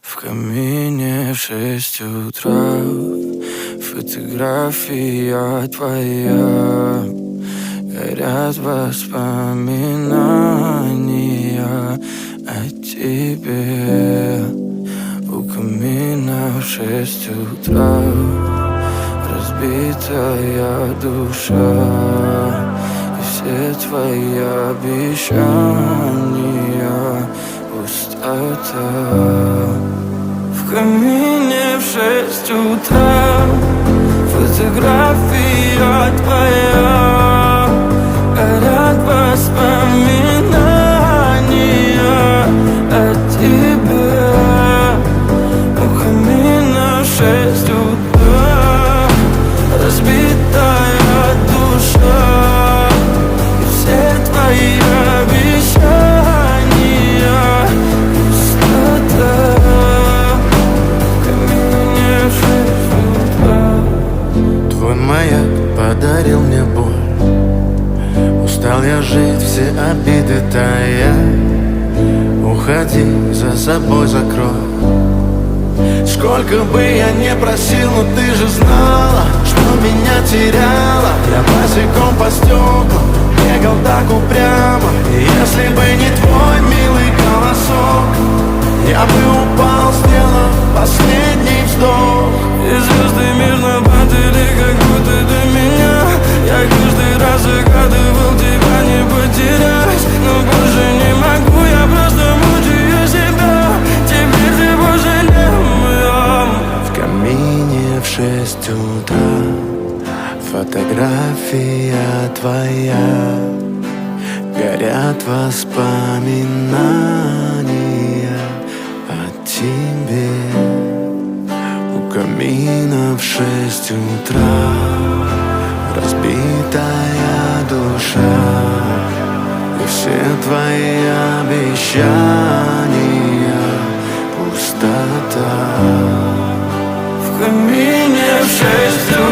В камине в 6 утра фотография твоя. Горят воспоминания о тебе. У камина в 6 утра разбитая душа. И все твои обещания пустота. В камине в 6 утра фотография твоя. Горят воспоминания о тебе. У камина в 6 утра разбитая душа. И все твои обещания пустота. В камине в 6 утра. Твой маяк подарил мне боль. Устал я жить, все обиды тая. Уходи, за собой закрой. Сколько бы я не просил, но ты же знала, что меня теряла. Я босиком по стеклам бегал так упрямо. И если бы не твой милый голосок, я бы упал, сделав последний вздох. И звезды мирно падали, как будто до меня. Я каждый раз загадывал тебя не потерять, но больше не могу, я просто мучаю себя. Теперь ты больше не моя. В камине в 6 утра фотография твоя. Горят воспоминания о тебе. У камина в 6 утра разбитая душа. И все твои обещания пустота. В камине в 6 утра